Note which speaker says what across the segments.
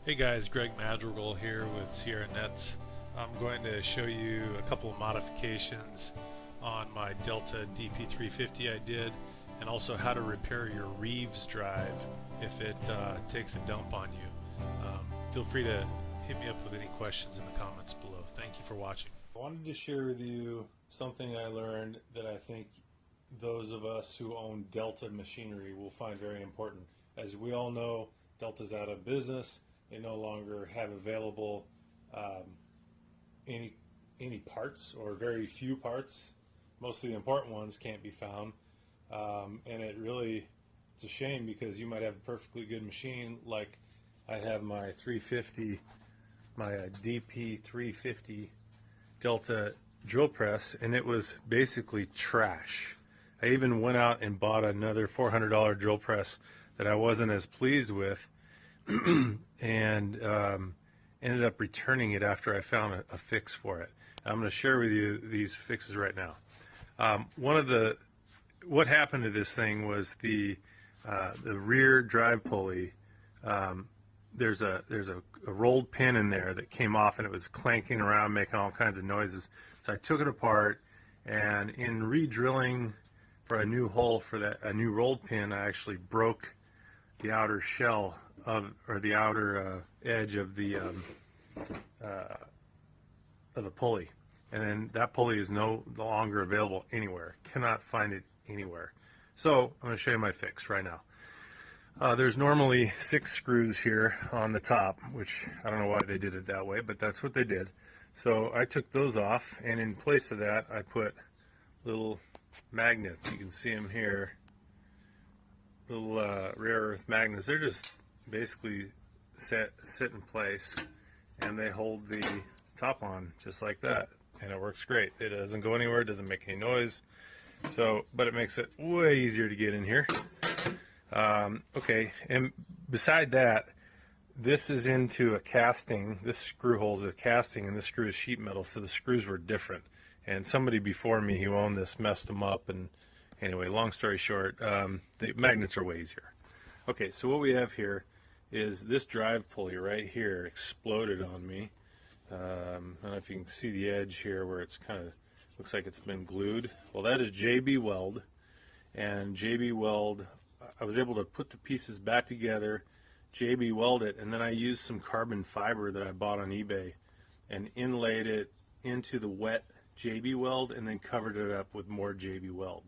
Speaker 1: Hey guys, Greg Madrigal here with Sierra Nets. I'm going to show you a couple of modifications on my Delta DP350 I did, and also how to repair your Reeves drive if it takes a dump on you. Feel free to hit me up with any questions in the comments below. Thank you for watching. I wanted to share with you something I learned that I think those of us who own Delta machinery will find very important. As we all know, Delta's out of business. They no longer have available any parts, or very few parts. Most of the important ones can't be found, and it's a shame, because you might have a perfectly good machine, like I have my 350, my DP350 Delta drill press, and it was basically trash. I even went out and bought another $400 drill press that I wasn't as pleased with, and ended up returning it after I found a fix for it. I'm going to share with you these fixes right now. What happened to this thing was the rear drive pulley. There's a rolled pin in there that came off, and it was clanking around, making all kinds of noises. So I took it apart, and in re-drilling for a new hole for a new rolled pin, I actually broke the outer shell or the outer edge of the pulley, and then that pulley is no longer available anywhere. Cannot find it anywhere. So I'm going to show you my fix right now. There's normally 6 screws here on the top, which I don't know why they did it that way, but that's what they did. So I took those off, and in place of that I put little magnets. You can see them here. Little rare earth magnets. They're just basically sit in place, and they hold the top on just like that, and it works great. It doesn't go anywhere, it doesn't make any noise, but it makes it way easier to get in here. Okay, and beside that, this is into a casting. This screw hole is a casting, and this screw is sheet metal, so the screws were different, and somebody before me who owned this messed them up. And anyway, long story short, the magnets are way easier. Okay, so what we have here is this drive pulley right here exploded on me. I don't know if you can see the edge here where it's kind of looks like it's been glued. Well, that is JB Weld, and JB Weld, I was able to put the pieces back together, JB Weld it, and then I used some carbon fiber that I bought on eBay and inlaid it into the wet JB Weld, and then covered it up with more JB Weld.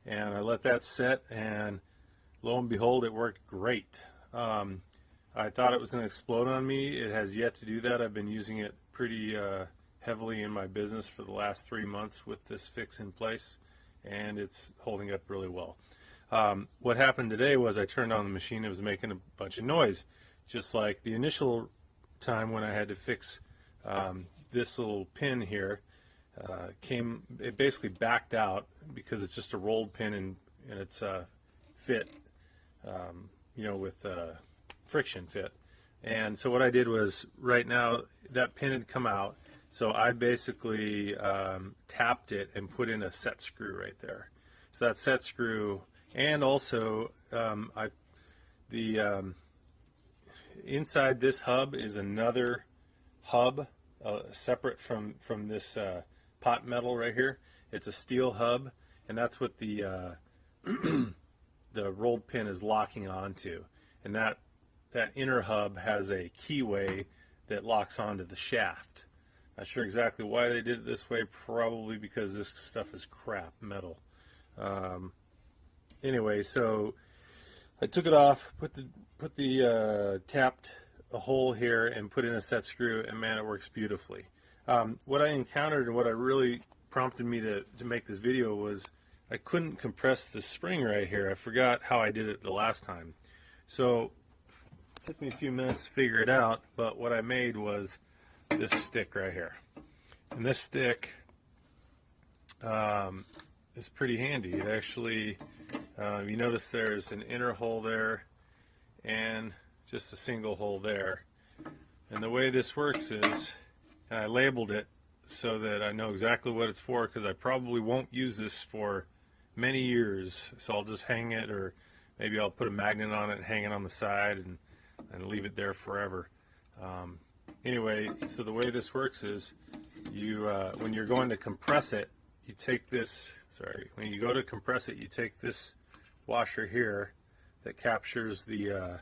Speaker 1: And I let that set, and lo and behold, it worked great. I thought it was going to explode on me. It has yet to do that. I've been using it pretty heavily in my business for the last 3 months with this fix in place, and it's holding up really well. What happened today was I turned on the machine. It was making a bunch of noise, just like the initial time when I had to fix this little pin here. It basically backed out because it's just a rolled pin, and it's fit, with friction fit. And so what I did was, right now that pin had come out, so I basically tapped it and put in a set screw right there. So that set screw, and also inside this hub is another hub separate from this pot metal right here. It's a steel hub, and that's what the the rolled pin is locking onto, and that inner hub has a keyway that locks onto the shaft. Not sure exactly why they did it this way, probably because this stuff is crap metal. Anyway, so I took it off, put the tapped a hole here, and put in a set screw, and man, it works beautifully. What I encountered, and what really prompted me to make this video, was I couldn't compress the spring right here. I forgot how I did it the last time. So it took me a few minutes to figure it out, but what I made was this stick right here. And this stick is pretty handy. It actually, you notice there's an inner hole there and just a single hole there. And the way this works is, and I labeled it so that I know exactly what it's for, because I probably won't use this for many years, so I'll just hang it, or maybe I'll put a magnet on it and hang it on the side and leave it there forever. Anyway, so the way this works is you when you're going to compress it, you take this, when you go to compress it, you take this washer here that captures the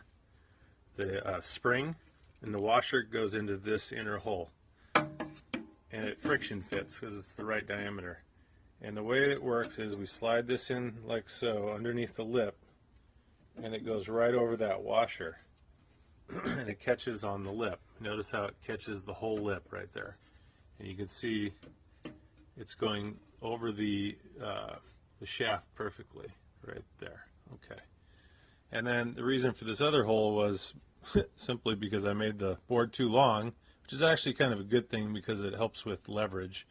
Speaker 1: spring, and the washer goes into this inner hole, and it friction fits because it's the right diameter. And the way it works is we slide this in like so underneath the lip, and it goes right over that washer and it catches on the lip. Notice how it catches the whole lip right there, and you can see it's going over the shaft perfectly right there. Okay. And then the reason for this other hole was simply because I made the board too long, which is actually kind of a good thing because it helps with leverage,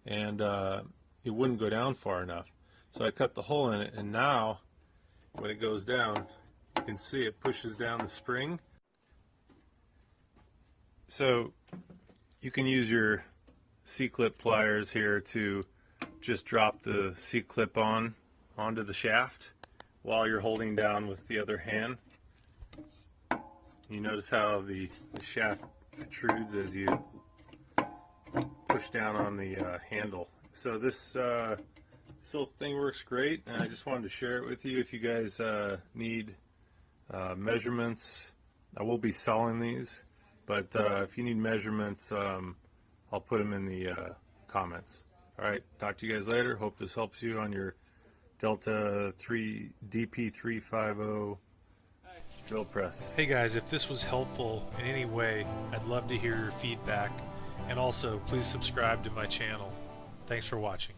Speaker 1: and it wouldn't go down far enough. So I cut the hole in it, and now when it goes down, you can see it pushes down the spring. So you can use your C-clip pliers here to just drop the C-clip onto the shaft while you're holding down with the other hand. You notice how the shaft protrudes as you push down on the handle. So this little thing works great, and I just wanted to share it with you. If you guys need measurements, I will be selling these, but if you need measurements, I'll put them in the comments. All right, talk to you guys later. Hope this helps you on your Delta DP350 drill press.
Speaker 2: Hey guys, if this was helpful in any way, I'd love to hear your feedback, and also please subscribe to my channel. Thanks for watching.